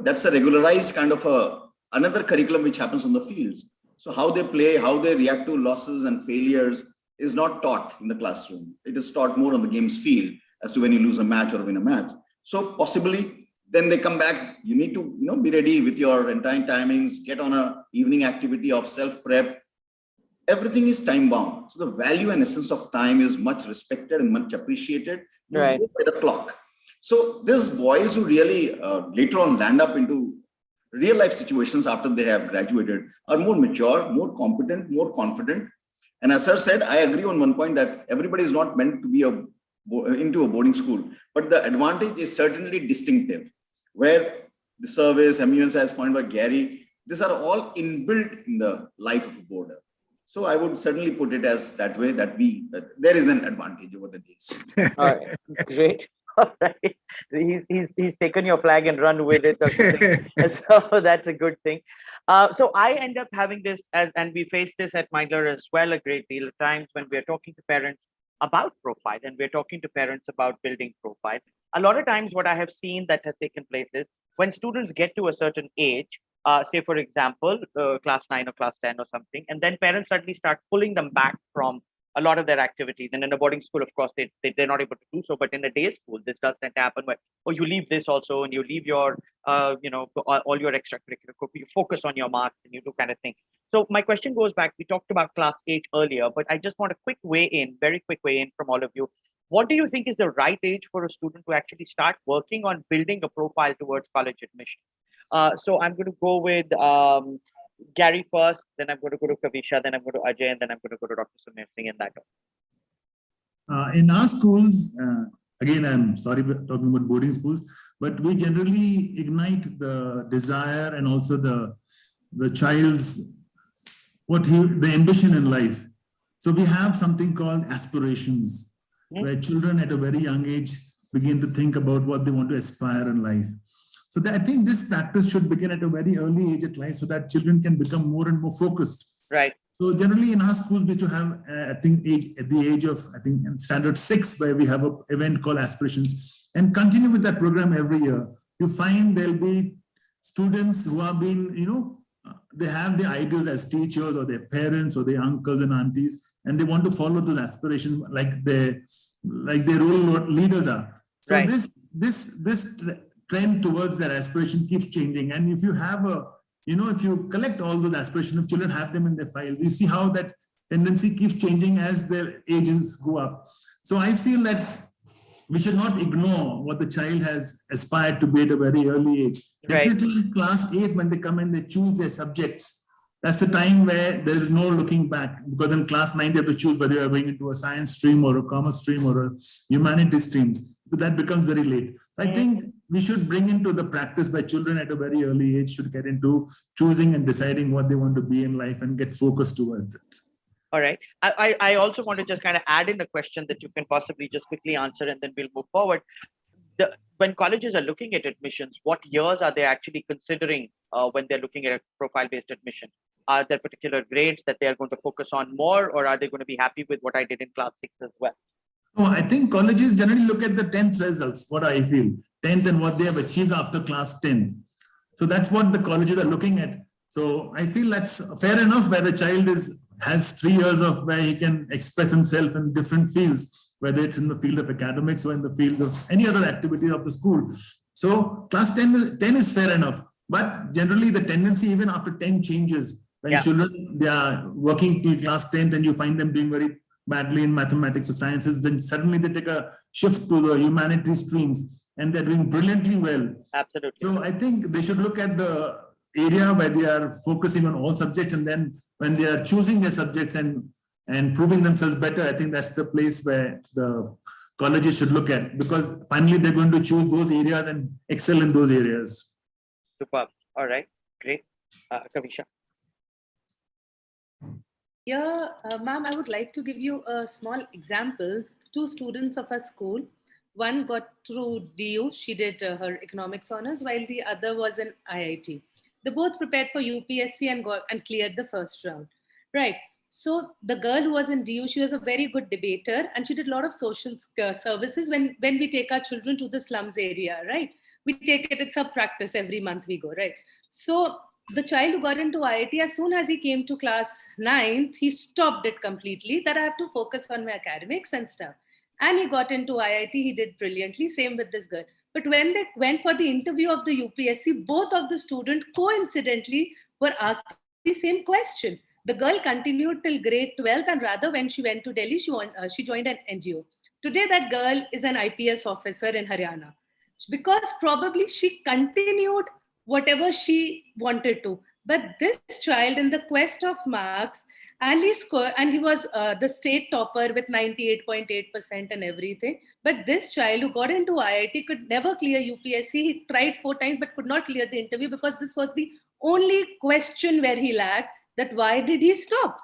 that's a regularized kind of another curriculum which happens on the fields. So how they play, how they react to losses and failures is not taught in the classroom. It is taught more on the games field as to when you lose a match or win a match. So possibly then they come back, you need to be ready with your entire timings, get on a evening activity of self-prep. Everything is time bound. So the value and essence of time is much respected and much appreciated. You Right. go by the clock. So these boys who really later on land up into real life situations after they have graduated are more mature, more competent, more confident. And as Sir said, I agree on one point that everybody is not meant to be into a boarding school, but the advantage is certainly distinctive, where the service, MUNs as pointed by Gary, these are all inbuilt in the life of a boarder. So I would certainly put it as that way, that there is an advantage over the days. All right. Great. All right. He's taken your flag and run with it. So that's a good thing. So I end up having this, and we face this at Mindler as well a great deal of times when we're talking to parents about profile and we're talking to parents about building profile. A lot of times what I have seen that has taken place is when students get to a certain age, say for example, class 9 or class 10 or something, and then parents suddenly start pulling them back from a lot of their activities. And in a boarding school, of course, they're not able to do so. But in a day school, this does tend to happen where, you leave this also, and you leave your, all your extracurricular, you focus on your marks and you do kind of thing. So my question goes back, we talked about class 8 earlier, but I just want a very quick weigh in from all of you. What do you think is the right age for a student to actually start working on building a profile towards college admission? So I'm going to go with Gary first, then I'm going to go to Kavisha, then I'm going to Ajay, and then I'm going to go to Dr. Sumit Singh in that order. In our schools, again, I'm sorry talking about boarding schools, but we generally ignite the desire and also the child's, the ambition in life. So we have something called aspirations, where children at a very young age begin to think about what they want to aspire in life. So I think this practice should begin at a very early age at life so that children can become more and more focused. Right. So generally in our schools, we used to have, at the age of, in standard 6, where we have an event called Aspirations, and continue with that program every year. You find there'll be students who have been, they have their ideals as teachers or their parents or their uncles and aunties, and they want to follow those aspirations like their role leaders are. So right. this trend towards their aspiration keeps changing. And if you have if you collect all those aspirations, if children have them in their files, you see how that tendency keeps changing as their ages go up. So I feel that we should not ignore what the child has aspired to be at a very early age. Right. Definitely in class 8, when they come and they choose their subjects, that's the time where there is no looking back, because in class 9, they have to choose whether you are going into a science stream or a commerce stream or a humanities streams. But that becomes very late. So I think we should bring into the practice by children at a very early age should get into choosing and deciding what they want to be in life and get focused towards it. All right. I also want to just kind of add in a question that you can possibly just quickly answer, and then we'll move forward. When colleges are looking at admissions, what years are they actually considering when they're looking at a profile-based admission? Are there particular grades that they are going to focus on more, or are they going to be happy with what I did in class 6 as well? Oh, I think colleges generally look at the 10th results, what I feel, 10th and what they have achieved after class 10. So that's what the colleges are looking at. So I feel that's fair enough, where the child has 3 years of where he can express himself in different fields, whether it's in the field of academics or in the field of any other activity of the school. So class 10 is fair enough. But generally the tendency even after 10 changes. When children, they are working till class 10th and you find them doing very badly in mathematics or sciences, then suddenly they take a shift to the humanities streams and they're doing brilliantly well. Absolutely. So I think they should look at the area where they are focusing on all subjects, and then when they are choosing their subjects and proving themselves better, I think that's the place where the colleges should look at, because finally they're going to choose those areas and excel in those areas. Superb. All right. Great. Kavisha. Yeah, ma'am, I would like to give you a small example. Two students of our school, one got through DU, she did her economics honors, while the other was in IIT. They both prepared for UPSC and cleared the first round. Right. So the girl who was in DU, she was a very good debater and she did a lot of social services when we take our children to the slums area, right? We take it, it's a practice every month we go, right? So the child who got into IIT, as soon as he came to class 9th, he stopped it completely, that I have to focus on my academics and stuff. And he got into IIT, he did brilliantly, same with this girl. But when they went for the interview of the UPSC, both of the students coincidentally were asked the same question. The girl continued till grade 12th, and rather when she went to Delhi, she joined an NGO. Today, that girl is an IPS officer in Haryana, because probably she continued whatever she wanted to. But this child, in the quest of marks, and he was the state topper with 98.8% and everything. But this child who got into IIT could never clear UPSC. He tried 4 times but could not clear the interview, because this was the only question where he lagged. That why did he stop?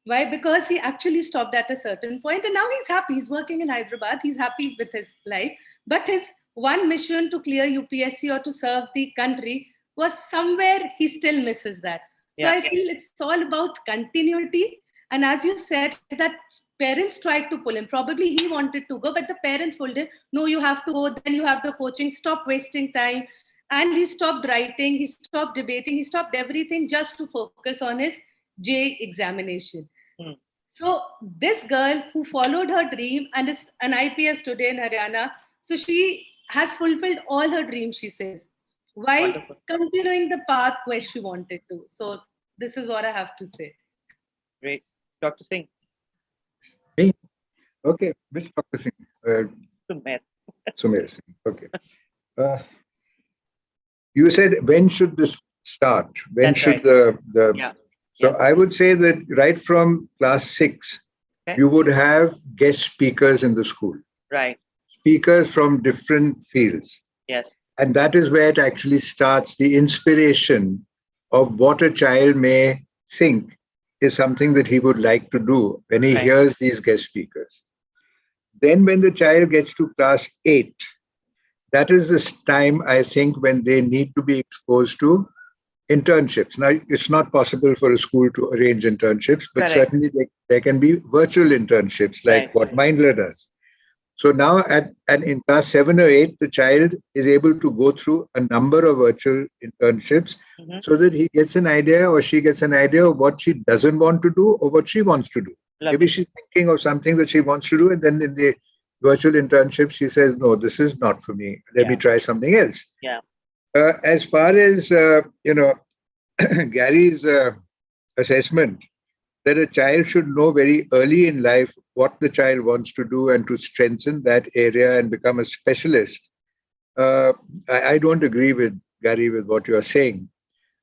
Why? Because he actually stopped at a certain point, and now he's happy. He's working in Hyderabad. He's happy with his life. But his one mission to clear UPSC or to serve the country was somewhere he still misses that. So I feel it's all about continuity. And as you said, that parents tried to pull him. Probably he wanted to go, but the parents pulled him. No, you have to go. Then you have the coaching. Stop wasting time. And he stopped writing. He stopped debating. He stopped everything just to focus on his J examination. So this girl who followed her dream and is an IPS today in Haryana, so she has fulfilled all her dreams, she says, while continuing the path where she wanted to. So this is what I have to say. Great. Dr. Singh. Me? Okay. Which Dr. Singh? Sumer Singh. Okay. You said, when should this start? When That's should right. So I would say that right from class 6, you would have guest speakers in the school. Right. Speakers from different fields. Yes. And that is where it actually starts, the inspiration of what a child may think is something that he would like to do when he hears these guest speakers. Then when the child gets to class 8, that is this time, I think, when they need to be exposed to internships. Now, it's not possible for a school to arrange internships, but certainly there can be virtual internships like what Mindler does. So now in class 7 or 8, the child is able to go through a number of virtual internships so that he gets an idea or she gets an idea of what she doesn't want to do or what she wants to do. Maybe she's thinking of something that she wants to do, and then in the virtual internship, she says, no, this is not for me. Let me try something else. As far as, Gary's assessment, that a child should know very early in life what the child wants to do and to strengthen that area and become a specialist. I don't agree with Gary with what you're saying,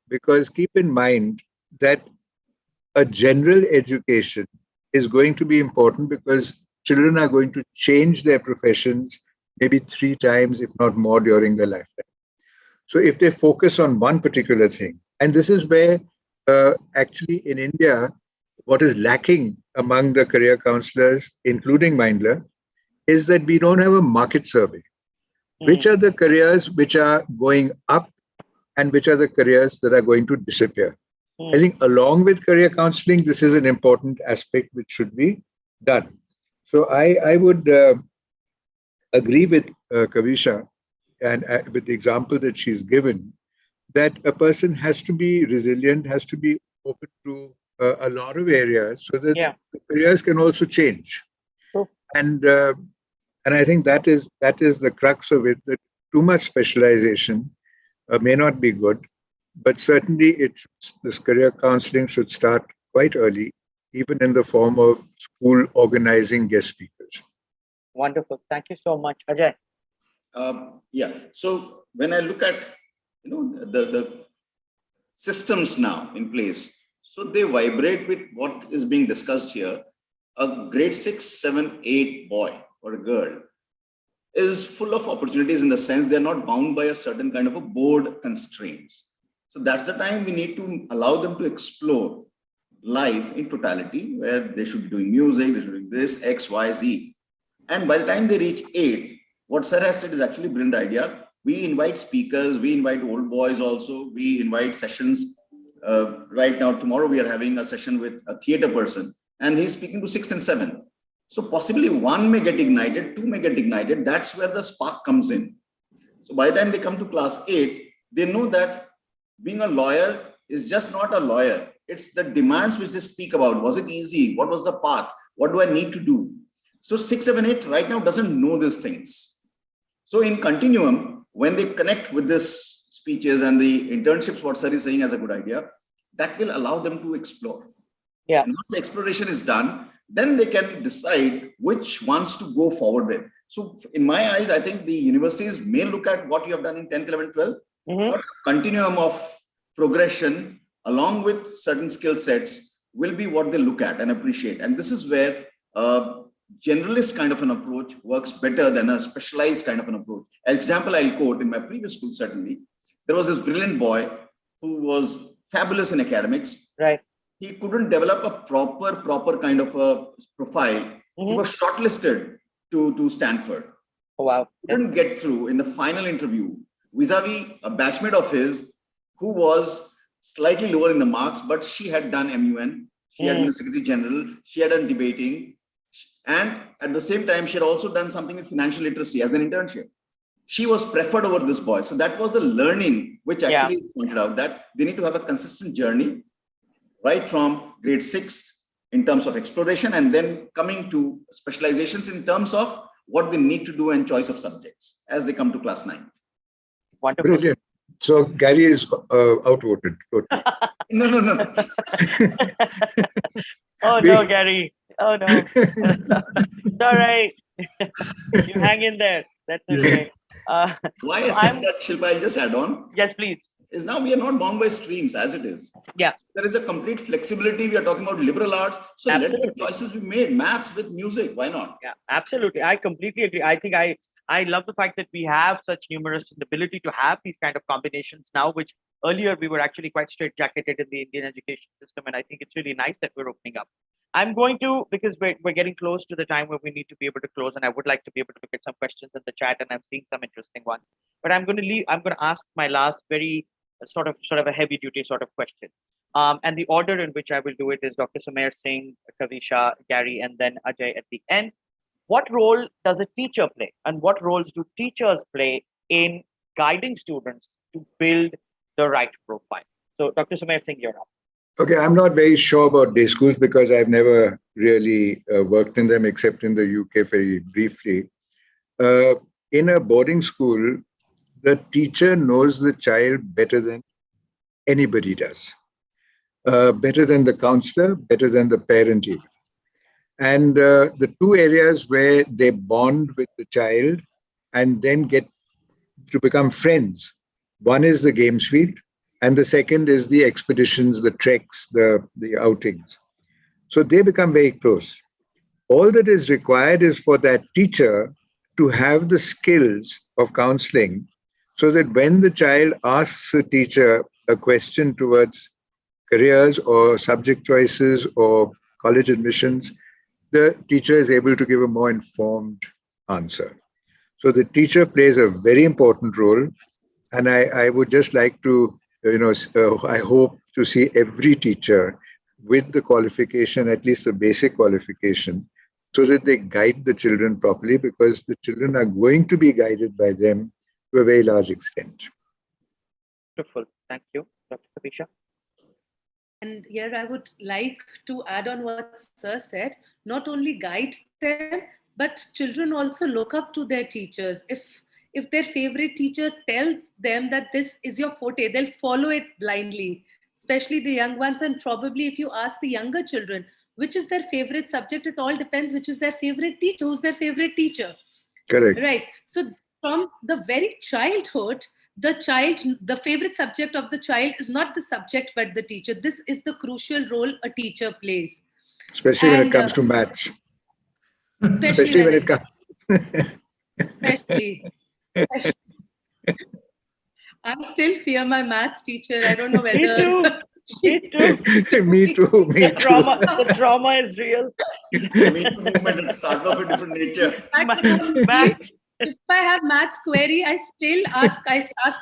because keep in mind that a general education is going to be important, because children are going to change their professions maybe 3 times, if not more, during their lifetime. So if they focus on one particular thing, and this is where actually in India, what is lacking among the career counselors, including Mindler, is that we don't have a market survey. Which are the careers which are going up and which are the careers that are going to disappear? I think along with career counseling, this is an important aspect which should be done. So I would agree with Kavisha and with the example that she's given, that a person has to be resilient, has to be open to a lot of areas so that the careers can also change. And I think that is the crux of it, that too much specialization may not be good, but certainly this career counseling should start quite early, even in the form of school organizing guest speakers. Wonderful. Thank you so much, Ajay. Yeah. So when I look at the systems now in place, so they vibrate with what is being discussed here. A grade 6, 7, 8 boy or a girl is full of opportunities in the sense they're not bound by a certain kind of a board constraints. So that's the time we need to allow them to explore life in totality, where they should be doing music, they should be doing this, X, Y, Z. And by the time they reach 8, what Sir has said is actually a brilliant idea. We invite speakers, we invite old boys also, we invite sessions. Right now, tomorrow we are having a session with a theater person, and he's speaking to 6 and 7. So possibly one may get ignited, two may get ignited. That's where the spark comes in. So by the time they come to class 8, they know that being a lawyer is just not a lawyer. It's the demands which they speak about. Was it easy? What was the path? What do I need to do? So 6, 7, 8 right now doesn't know these things. So in continuum, when they connect with these speeches and the internships, what Sir is saying as a good idea, that will allow them to explore. Yeah. And once the exploration is done, then they can decide which ones to go forward with. So in my eyes, I think the universities may look at what you have done in 10th, 11th, 12th, or a continuum of progression along with certain skill sets will be what they look at and appreciate. And this is where generalist kind of an approach works better than a specialized kind of an approach. An example I'll quote, in my previous school, certainly, there was this brilliant boy who was fabulous in academics. Right. He couldn't develop a proper kind of a profile. He was shortlisted to Stanford. Oh, wow. Couldn't get through in the final interview vis-a-vis a batchmate of his who was slightly lower in the marks, but she had done MUN. She had been a Secretary General. She had done debating. And at the same time, she had also done something with financial literacy as an internship. She was preferred over this boy. So that was the learning which actually pointed out that they need to have a consistent journey right from grade 6 in terms of exploration, and then coming to specializations in terms of what they need to do and choice of subjects as they come to class 9. Wonderful. Brilliant. So Gary is outvoted. No. Oh, no, Gary. Oh, no. It's all right. You hang in there. That's okay. Why I said that, Shilpa, I'll just add on. Yes, please. Is now we are not bound by streams as it is. Yeah. There is a complete flexibility. We are talking about liberal arts. So Absolutely. let the choices be made. Maths with music. Why not? Yeah, absolutely. I completely agree. I think I love the fact that we have such numerous and the ability to have these kind of combinations now, which earlier we were actually quite straitjacketed in the Indian education system. And I think it's really nice that we're opening up. I'm going to, because we're getting close to the time where we need to be able to close, and I would like to be able to look at some questions in the chat, and I'm seeing some interesting ones. But I'm going to ask my last very sort of a heavy duty sort of question. And the order in which I will do it is Dr. Sumer Singh, Kavisha, Gary, and then Ajay at the end. What role does a teacher play, and what roles do teachers play in guiding students to build the right profile? So Dr. Sumer Singh, you're up. Okay, I'm not very sure about day schools because I've never really worked in them except in the UK very briefly. In a boarding school, the teacher knows the child better than anybody does. Better than the counselor, better than the parent even. And the two areas where they bond with the child and then get to become friends, one is the games field, and the second is the expeditions, the treks, the outings. So they become very close. All that is required is for that teacher to have the skills of counseling so that when the child asks the teacher a question towards careers or subject choices or college admissions, the teacher is able to give a more informed answer. So the teacher plays a very important role. And I would just like to, I hope to see every teacher with the qualification, at least the basic qualification, so that they guide the children properly, because the children are going to be guided by them to a very large extent. Wonderful. Thank you, Dr. Kavisha. And here I would like to add on what Sir said, not only guide them, but children also look up to their teachers. if their favorite teacher tells them that this is your forte, they'll follow it blindly, especially the young ones. And probably if you ask the younger children, which is their favorite subject, it all depends which is their favorite teacher, who's their favorite teacher. Correct. Right. So from the very childhood, the favorite subject of the child is not the subject, but the teacher. This is the crucial role a teacher plays. Especially when it And comes to maths. especially Especially when when it comes. especially, I still fear my maths teacher. I don't know Me whether too. Me too. Me too. Me The too. trauma is real. The Me Too movement and start of a different nature. Math. if I have maths query, I still ask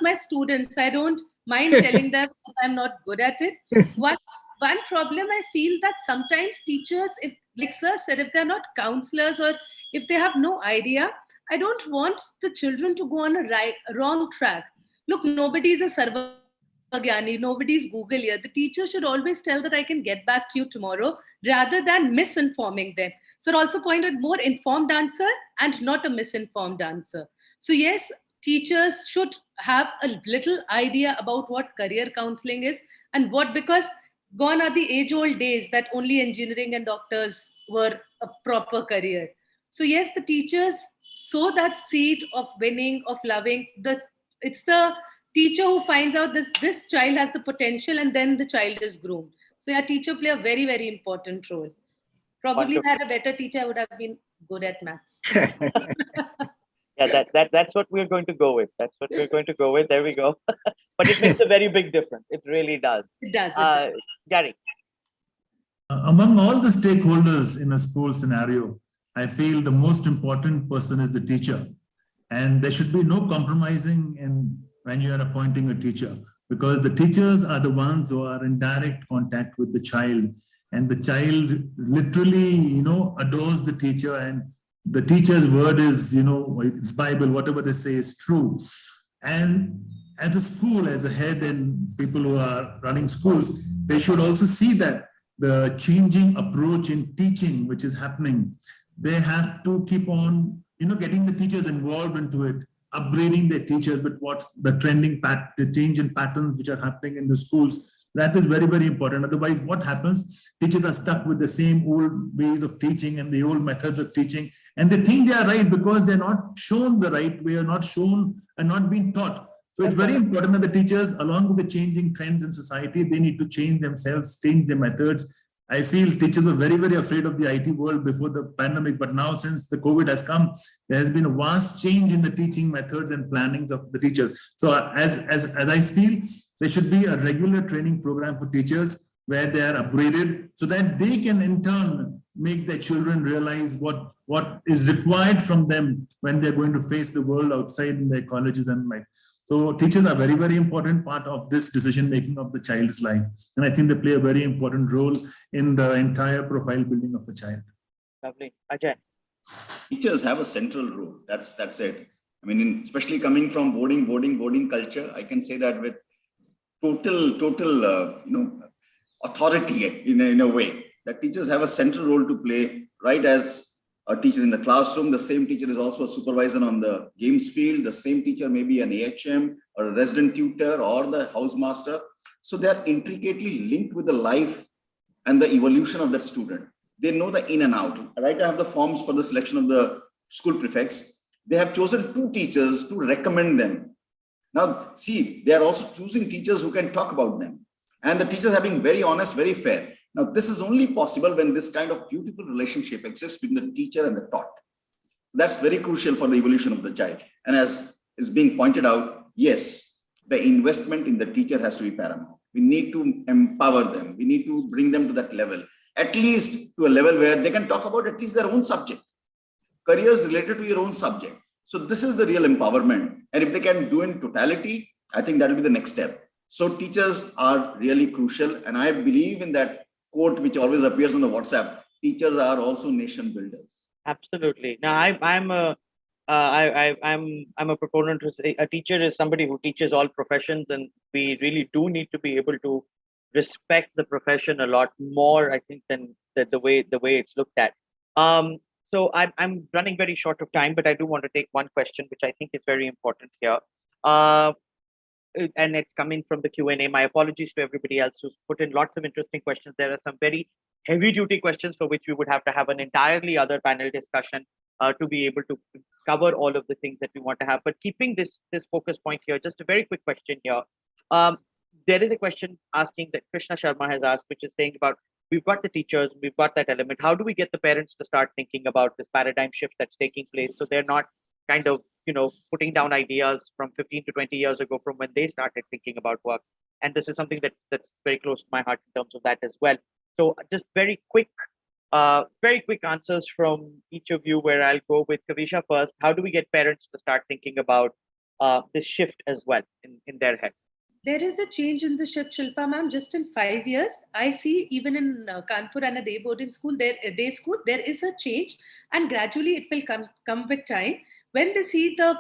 my students. I don't mind telling them I'm not good at it. One problem I feel that sometimes teachers, if like sir said, if they're not counselors or if they have no idea, I don't want the children to go on a wrong track. Look, nobody's a Sarvagyani, nobody's Google here. The teacher should always tell that I can get back to you tomorrow rather than misinforming them. Sir also pointed more informed answer and not a misinformed answer. So yes, teachers should have a little idea about what career counseling is and what, because gone are the age-old days that only engineering and doctors were a proper career. So yes, the teachers sow that seed of winning, of loving. It's the teacher who finds out this child has the potential, and then the child is groomed. So yeah, teacher play a very, very important role. Probably if I had a better teacher, I would have been good at maths. Yeah, that's what we're going to go with. That's what we're going to go with. There we go. But it makes a very big difference. It really does. It does. Gary. Among all the stakeholders in a school scenario, I feel the most important person is the teacher. And there should be no compromising when you are appointing a teacher, because the teachers are the ones who are in direct contact with the child. And the child literally, adores the teacher, and the teacher's word is, it's Bible, whatever they say is true. And as a school, as a head and people who are running schools, they should also see that the changing approach in teaching, which is happening, they have to keep on, getting the teachers involved into it, upgrading their teachers with what's the trending the change in patterns which are happening in the schools. That is very, very important. Otherwise, what happens? Teachers are stuck with the same old ways of teaching and the old methods of teaching. And they think they are right because they're not shown the right way, or not shown and not being taught. So it's very important that the teachers, along with the changing trends in society, they need to change themselves, change their methods. I feel teachers were very, very afraid of the IT world before the pandemic, but now since the COVID has come, there has been a vast change in the teaching methods and plannings of the teachers. So as I feel, there should be a regular training program for teachers where they are upgraded so that they can in turn make their children realize what is required from them when they're going to face the world outside in their colleges and life. So teachers are very, very important part of this decision-making of the child's life. And I think they play a very important role in the entire profile building of the child. Lovely. Ajay. Teachers have a central role. That's it. I mean, especially coming from boarding culture, I can say that with total, authority in a way, that teachers have a central role to play, right? As a teacher in the classroom, the same teacher is also a supervisor on the games field. The same teacher may be an AHM or a resident tutor or the housemaster. So they're intricately linked with the life and the evolution of that student. They know the in and out, right? I have the forms for the selection of the school prefects. They have chosen 2 teachers to recommend them. Now, see, they are also choosing teachers who can talk about them. And the teachers are being very honest, very fair. Now, this is only possible when this kind of beautiful relationship exists between the teacher and the taught. So that's very crucial for the evolution of the child. And as is being pointed out, yes, the investment in the teacher has to be paramount. We need to empower them. We need to bring them to that level, at least to a level where they can talk about at least their own subject, careers related to your own subject. So this is the real empowerment. And if they can do in totality, I think that will be the next step. So teachers are really crucial. And I believe in that quote, which always appears on the WhatsApp, teachers are also nation builders. Absolutely. Now, I'm a proponent to say a teacher is somebody who teaches all professions, and we really do need to be able to respect the profession a lot more, I think, than the way it's looked at. So I'm running very short of time, but I do want to take one question, which I think is very important here. Uh, and it's coming from the Q&A. My apologies to everybody else who's put in lots of interesting questions. There are some very heavy duty questions for which we would have to have an entirely other panel discussion to be able to cover all of the things that we want to have. But keeping this focus point here, just a very quick question here. There is a question asking that Krishna Sharma has asked, which is saying about, we've got the teachers, we've got that element. How do we get the parents to start thinking about this paradigm shift that's taking place, so they're not kind of, putting down ideas from 15 to 20 years ago from when they started thinking about work? And this is something that's very close to my heart in terms of that as well. So just very quick answers from each of you, where I'll go with Kavisha first. How do we get parents to start thinking about this shift as well in their head? There is a change in the shift, Shilpa ma'am. Just in 5 years, I see even in Kanpur and a day boarding school, there is a change, and gradually it will come with time. When they see the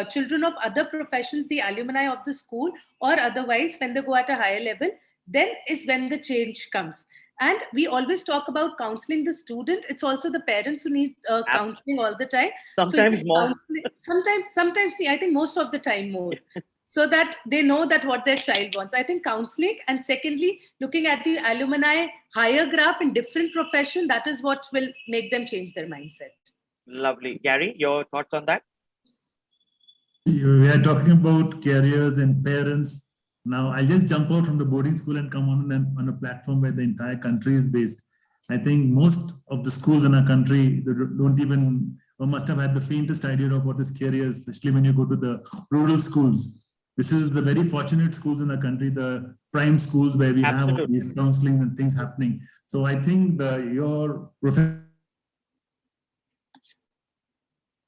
children of other professions, the alumni of the school, or otherwise when they go at a higher level, then is when the change comes. And we always talk about counseling the student. It's also the parents who need counseling all the time. Sometimes more. Sometimes, I think most of the time more. So that they know that what their child wants. I think counseling, and secondly, looking at the alumni higher graph in different profession, that is what will make them change their mindset. Lovely. Gary, your thoughts on that? We are talking about careers and parents. Now, I'll just jump out from the boarding school and come on a platform where the entire country is based. I think most of the schools in our country don't even, or must have had the faintest idea of what is careers, especially when you go to the rural schools. This is the very fortunate schools in the country, the prime schools where we have all these counseling and things happening. So I think your profession,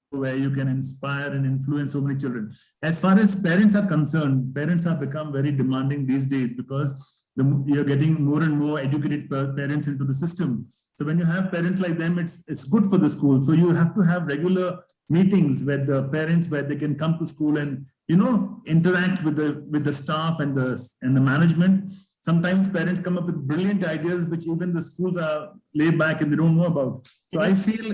where you can inspire and influence so many children. As far as parents are concerned, parents have become very demanding these days, because you're getting more and more educated parents into the system. So when you have parents like them, it's good for the school. So you have to have regular meetings with the parents, where they can come to school and interact with the staff and the management. Sometimes parents come up with brilliant ideas which even the schools are laid back and they don't know about. So I feel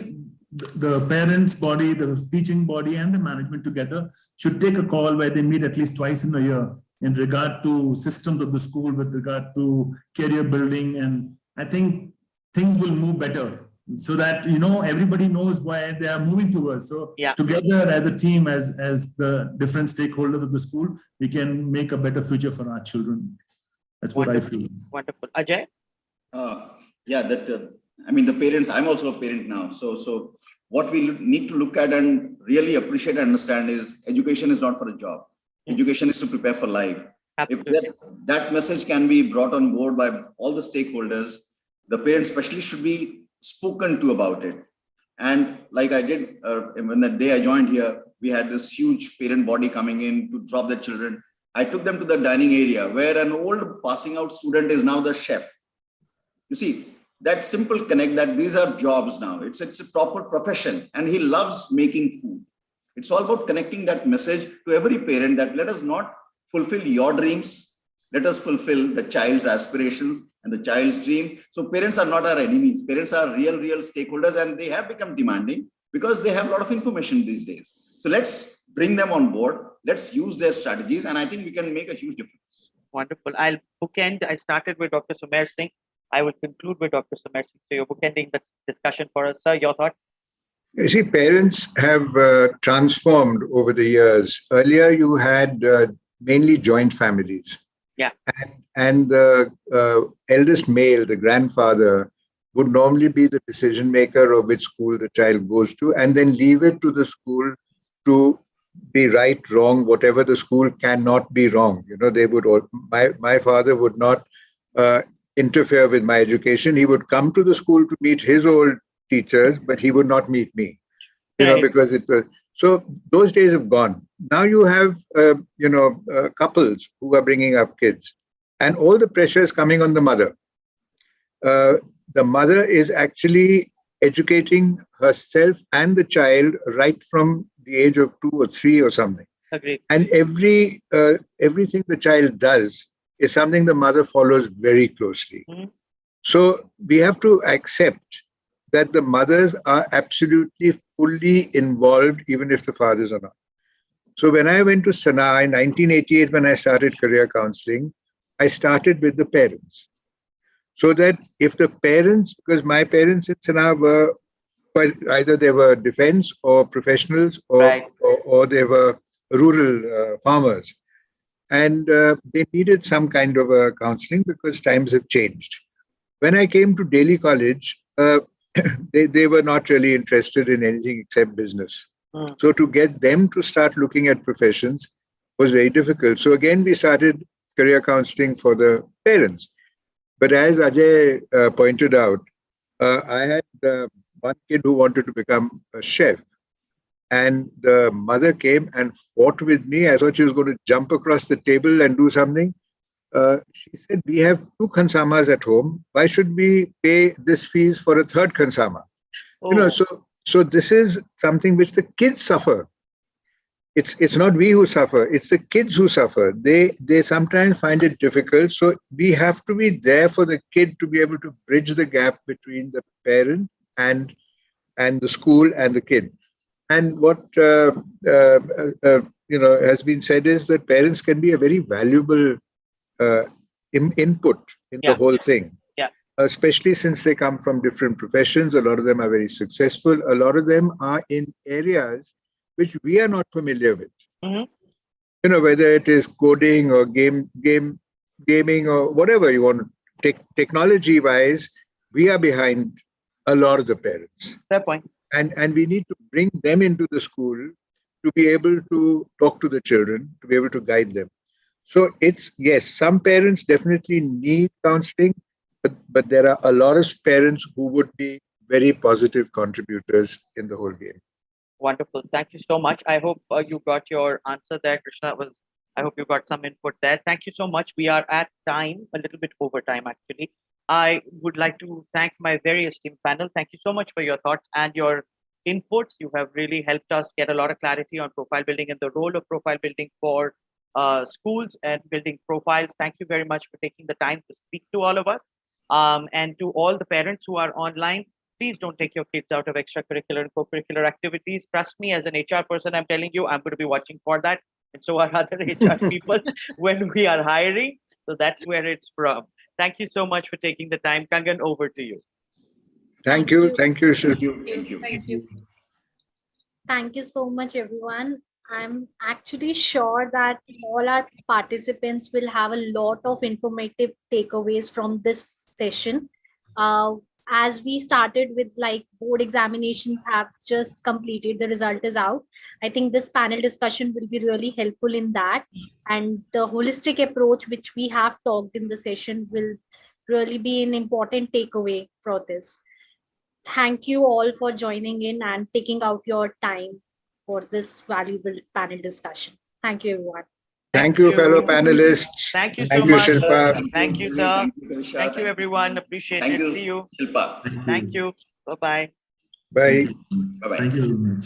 the parents body, the teaching body, and the management together should take a call where they meet at least twice in a year in regard to systems of the school, with regard to career building. And I think things will move better, so that everybody knows why they are moving towards. So together as a team, as the different stakeholders of the school, we can make a better future for our children. That's what I feel. Wonderful. Ajay? The parents, I'm also a parent now. So what we need to look at and really appreciate and understand is, education is not for a job. Education is to prepare for life. Absolutely. If that message can be brought on board by all the stakeholders, the parents especially should be spoken to about it. And like I did when the day I joined here, we had this huge parent body coming in to drop their children. I took them to the dining area, where an old passing out student is now the chef. You see, that simple connect, that these are jobs now. It's a proper profession, and he loves making food. It's all about connecting that message to every parent, that let us not fulfill your dreams. Let us fulfill the child's aspirations and the child's dream. So parents are not our enemies. Parents are real stakeholders, and they have become demanding because they have a lot of information these days. So let's bring them on board. Let's use their strategies, and I think we can make a huge difference. Wonderful. I'll bookend. I started with Dr. Sumer Singh. I will conclude with Dr. Sumer Singh. So you're bookending the discussion for us. Sir, your thoughts? You see, parents have transformed over the years. Earlier, you had mainly joint families. Yeah. And the eldest male, the grandfather, would normally be the decision maker of which school the child goes to, and then leave it to the school to be right, wrong, whatever the school cannot be wrong. They would. My father would not interfere with my education. He would come to the school to meet his old teachers, but he would not meet me. Because it was. So those days have gone. Now you have, couples who are bringing up kids, and all the pressure is coming on the mother. The mother is actually educating herself and the child right from the age of 2 or 3 or something. Agreed. And everything the child does is something the mother follows very closely. Mm-hmm. So we have to accept that the mothers are absolutely fully involved, even if the fathers are not. So when I went to Sanaa in 1988, when I started career counseling, I started with the parents. So that if the parents, because my parents in Sanaa were, well, either they were defense or professionals, Right. or they were rural farmers. And they needed some kind of a counseling because times have changed. When I came to Delhi College, they were not really interested in anything except business. Mm. So to get them to start looking at professions was very difficult. So again, we started career counseling for the parents. But as Ajay pointed out, I had one kid who wanted to become a chef. And the mother came and fought with me. I thought she was going to jump across the table and do something. She said, we have 2 khansamas at home. Why should we pay this fees for a 3rd khansama? Oh. So this is something which the kids suffer. It's not we who suffer, it's the kids who suffer. They sometimes find it difficult. So we have to be there for the kid to be able to bridge the gap between the parent and the school and the kid. And what has been said is that parents can be a very valuable input in the whole thing. Yeah. Especially since they come from different professions. A lot of them are very successful. A lot of them are in areas which we are not familiar with. Mm-hmm. Whether it is coding or gaming or whatever you want. Technology-wise, we are behind a lot of the parents. Fair point. And we need to bring them into the school to be able to talk to the children, to be able to guide them. So yes, some parents definitely need counseling, but there are a lot of parents who would be very positive contributors in the whole game. Wonderful. Thank you so much. I hope you got your answer there, Krishna. I hope you got some input there. Thank you so much. We are at time, a little bit over time, actually. I would like to thank my very esteemed panel. Thank you so much for your thoughts and your inputs. You have really helped us get a lot of clarity on profile building and the role of profile building for schools and building profiles. Thank you very much for taking the time to speak to all of us. And to all the parents who are online, please don't take your kids out of extracurricular and co-curricular activities. Trust me, as an HR person, I'm telling you, I'm going to be watching for that. And so are other HR people when we are hiring. So that's where it's from. Thank you so much for taking the time. Kangan, over to you. Thank you. Thank you, Shilpa. Thank you. Thank you so much, everyone. I'm actually sure that all our participants will have a lot of informative takeaways from this session. As we started with, like, board examinations have just completed, the result is out. I think this panel discussion will be really helpful in that. And the holistic approach which we have talked in the session will really be an important takeaway for this. Thank you all for joining in and taking out your time for this valuable panel discussion. Thank you, everyone. Thank you, fellow panelists. Thank you so Thank you, much. Shilpa. Thank you, sir. Thank you, everyone. Appreciate it. See you. Shilpa. Thank you. Bye-bye. Bye. Bye-bye. Thank you very much.